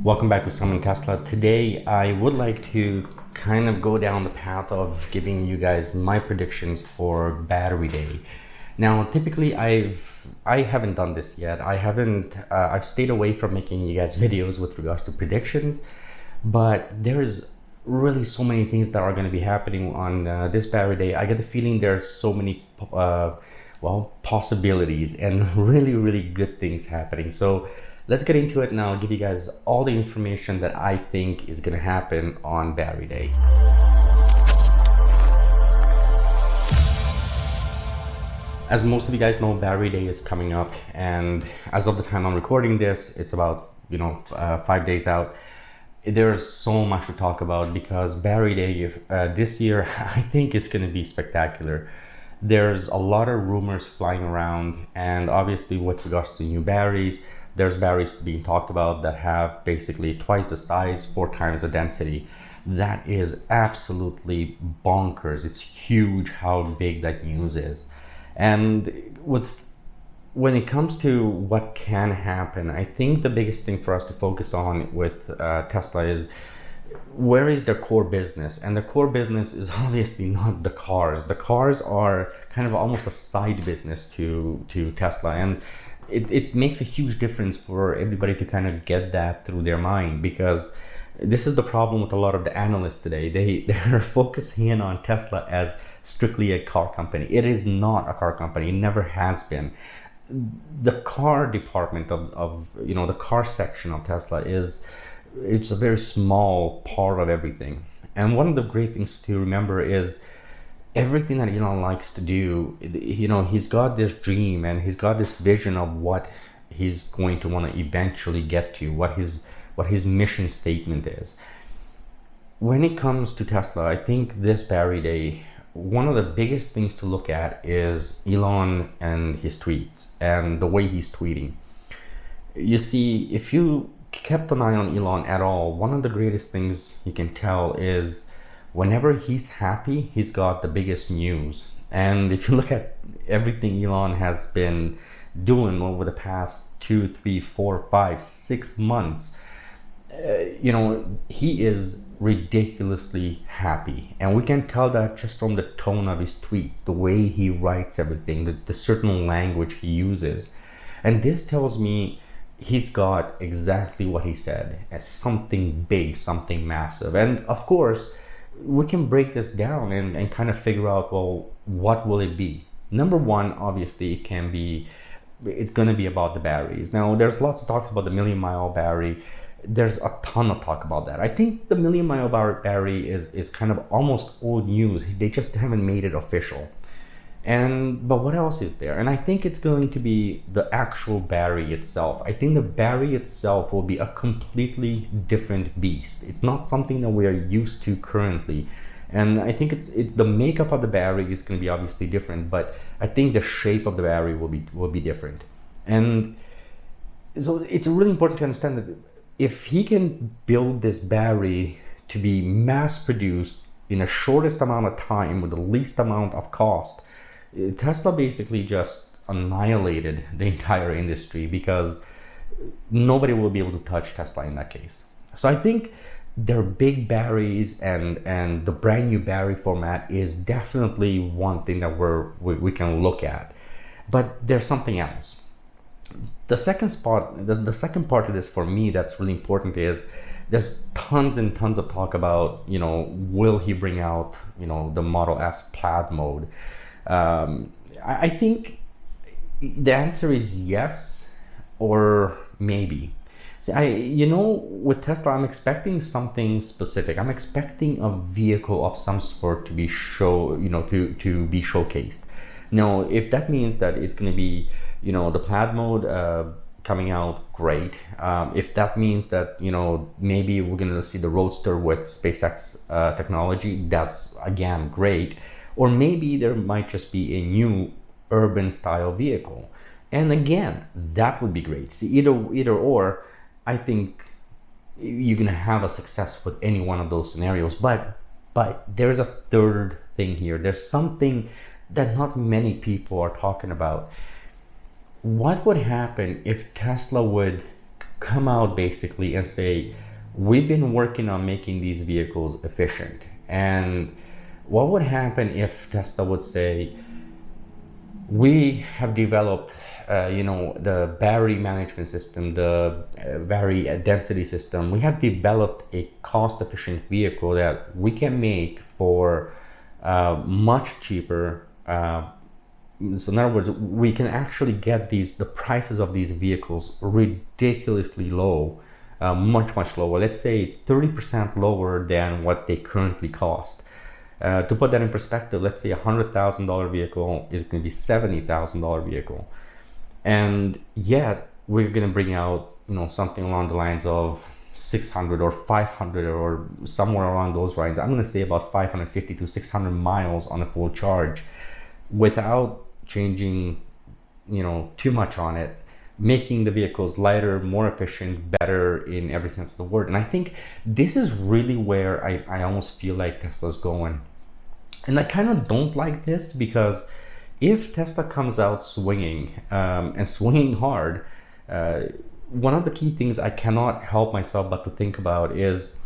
Welcome back to SummonTesla. Today I would like to kind of go down the path of giving you guys my predictions for battery day. Now typically I haven't done this yet. I've stayed away from making you guys videos with regards to predictions, but there's really so many things that are going to be happening on this battery day. I get the feeling there's so many possibilities and really good things happening. So let's get into it now. I'll give you guys all the information that I think is going to happen on battery day. As most of you guys know, battery day is coming up, and as of the time I'm recording this, it's about 5 days out. There's so much to talk about because battery day this year I think is going to be spectacular. There's a lot of rumors flying around, and obviously with regards to new batteries, there's batteries being talked about that have basically twice the size, 4 times the density. That is absolutely bonkers. It's huge how big that news is. And when it comes to what can happen, I think the biggest thing for us to focus on with Tesla is where is their core business? And the core business is obviously not the cars. The cars are kind of almost a side business to Tesla, and it makes a huge difference for everybody to kind of get that through their mind, because this is the problem with a lot of the analysts today. They're focusing in on Tesla as strictly a car company. It is not a car company. It never has been. The car department of the car section of Tesla it's a very small part of everything. And one of the great things to remember is everything that Elon likes to do, he's got this dream and he's got this vision of what he's going to want to eventually get to, what his mission statement is. When it comes to Tesla, I think this battery day, one of the biggest things to look at is Elon and his tweets and the way he's tweeting. You see, if you kept an eye on Elon at all, one of the greatest things you can tell is whenever he's happy, he's got the biggest news. And if you look at everything Elon has been doing over the past 2, 3, 4, 5, 6 months, he is ridiculously happy. And we can tell that just from the tone of his tweets, the way he writes everything, the certain language he uses. And this tells me he's got exactly what he said, as something big, something massive. And of course, we can break this down and kind of figure out, well, what will it be? Number one, obviously, it's going to be about the batteries. Now, there's lots of talks about the million-mile battery. There's a ton of talk about that. I think the million-mile battery is kind of almost old news. They just haven't made it official. But what else is there? And I think it's going to be the actual battery itself. I think the battery itself will be a completely different beast. It's not something that we are used to currently. And I think it's the makeup of the battery is going to be obviously different, but I think the shape of the battery will be different. And so it's really important to understand that if he can build this battery to be mass produced in the shortest amount of time with the least amount of cost, Tesla basically just annihilated the entire industry, because nobody will be able to touch Tesla in that case. So I think their big batteries and the brand new battery format is definitely one thing that we can look at. But there's something else. The second part of this for me that's really important is there's tons and tons of talk about, will he bring out, the Model S Plaid mode? I think the answer is yes or maybe. See, with Tesla, I'm expecting something specific. I'm expecting a vehicle of some sort to be to be showcased. Now, if that means that it's going to be, the Plaid mode coming out, great. If that means that, maybe we're going to see the Roadster with SpaceX technology, that's again great. Or maybe there might just be a new urban style vehicle. And again, that would be great. See, either or, I think you're gonna have a success with any one of those scenarios. But there's a third thing here. There's something that not many people are talking about. What would happen if Tesla would come out basically and say, we've been working on making these vehicles efficient. And what would happen if Tesla would say, we have developed the battery management system, the battery density system. We have developed a cost-efficient vehicle that we can make for much cheaper. So in other words, we can actually get the prices of these vehicles ridiculously low, much lower. Let's say 30% lower than what they currently cost. To put that in perspective, let's say $100,000 vehicle is going to be $70,000 vehicle, and yet we're going to bring out something along the lines of 600 or 500 or somewhere around those lines. I'm going to say about 550 to 600 miles on a full charge, without changing too much on it, making the vehicles lighter, more efficient, better in every sense of the word. And I think this is really where I almost feel like Tesla's going. And I kind of don't like this, because if Tesla comes out swinging and swinging hard, one of the key things I cannot help myself but to think about is,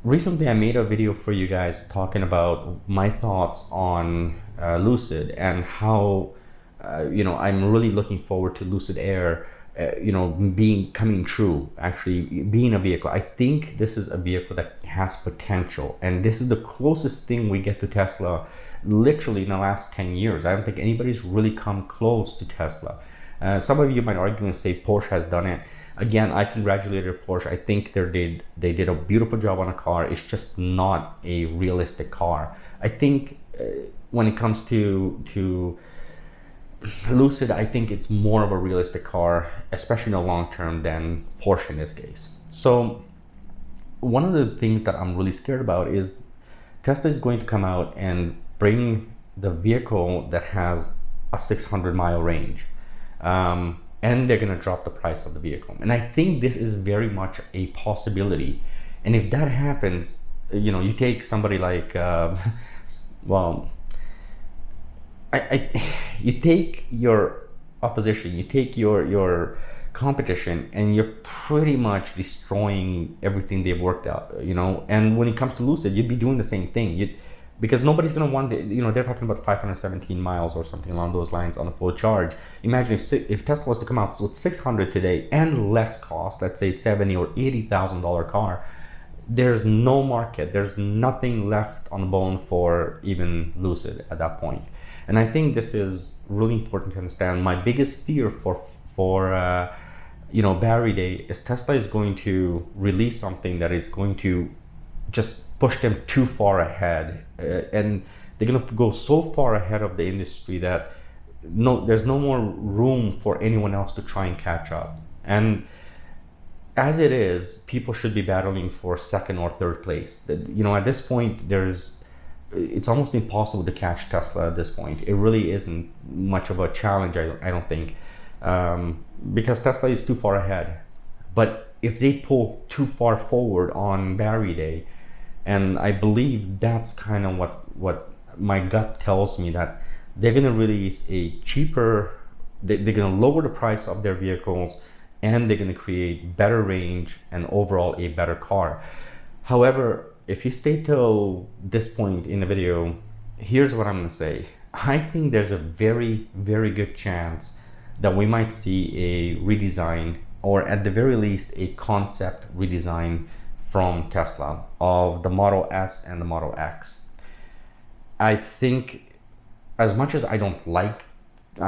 recently I made a video for you guys talking about my thoughts on Lucid, and how I'm really looking forward to Lucid Air coming true, actually being a vehicle. I think this is a vehicle that has potential, and this is the closest thing we get to Tesla literally in the last 10 years. I don't think anybody's really come close to Tesla. Some of you might argue and say Porsche has done it. Again, I congratulate Porsche. I think they did a beautiful job on a car. It's just not a realistic car. I think when it comes to Lucid, I think it's more of a realistic car, especially in the long term, than Porsche in this case. So one of the things that I'm really scared about is Tesla is going to come out and bring the vehicle that has a 600-mile range, and they're going to drop the price of the vehicle. And I think this is very much a possibility. And if that happens, you take somebody like you take your opposition, you take your competition, and you're pretty much destroying everything they've worked out, And when it comes to Lucid, you'd be doing the same thing, because nobody's going to want it. They're talking about 517 miles or something along those lines on a full charge. Imagine if Tesla was to come out with 600 today and less cost, let's say $70,000 or $80,000 car, there's no market. There's nothing left on the bone for even Lucid at that point. And I think this is really important to understand. My biggest fear for battery day is Tesla is going to release something that is going to just push them too far ahead, and they're going to go so far ahead of the industry that there's no more room for anyone else to try and catch up. And as it is, people should be battling for second or third place. At this point, it's almost impossible to catch Tesla at this point. It really isn't much of a challenge, I don't think, because Tesla is too far ahead. But if they pull too far forward on battery day, and I believe that's kind of what my gut tells me, that they're going to release a cheaper, they're going to lower the price of their vehicles, and they're going to create better range and overall a better car. However, if you stay till this point in the video, here's what I'm going to say. I think there's a very, very good chance that we might see a redesign, or at the very least a concept redesign from Tesla of the Model S and the Model X. I think, as much as I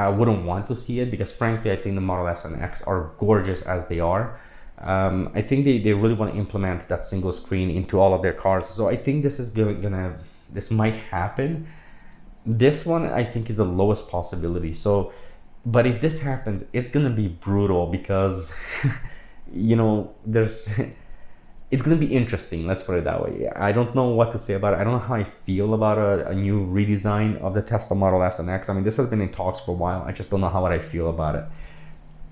wouldn't want to see it, because frankly I think the Model S and X are gorgeous as they are, I think they really want to implement that single screen into all of their cars. So I think this is this might happen. This one I think is the lowest possibility. So, but if this happens, it's gonna be brutal, because it's gonna be interesting. Let's put it that way. I don't know what to say about it. I don't know how I feel about a new redesign of the Tesla Model S and X. I mean, this has been in talks for a while. I just don't know how I feel about it.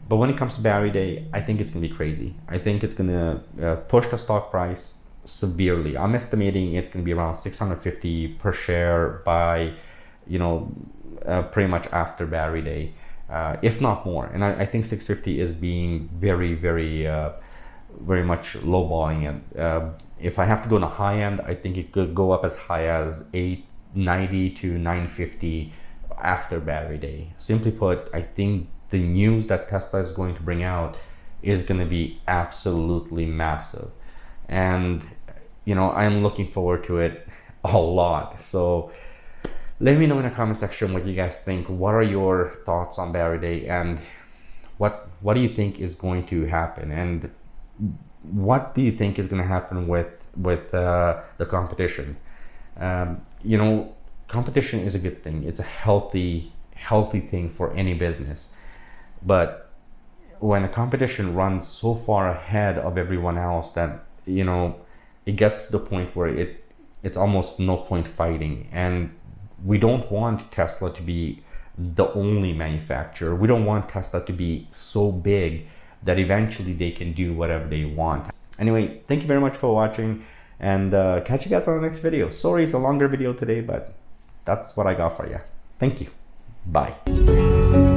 But when it comes to battery day, I think it's going to be crazy. I think it's going to push the stock price severely. I'm estimating it's going to be around $650 per share by, pretty much after battery day. if not more. And I think 650 is being very, very much lowballing it. If I have to go on the high end, I think it could go up as high as 890 to 950 after battery day. Simply put, I think the news that Tesla is going to bring out is going to be absolutely massive, and you know, I'm looking forward to it a lot. So let me know in the comment section what you guys think. What are your thoughts on battery day, and what do you think is going to happen, and what do you think is going to happen with the competition? You know, competition is a good thing. It's a healthy thing for any business. But when a competition runs so far ahead of everyone else that, you know, it gets to the point where it's almost no point fighting. And we don't want Tesla to be the only manufacturer. We don't want Tesla to be so big that eventually they can do whatever they want. Anyway, thank you very much for watching, and catch you guys on the next video. Sorry it's a longer video today, but that's what I got for you. Thank you. Bye.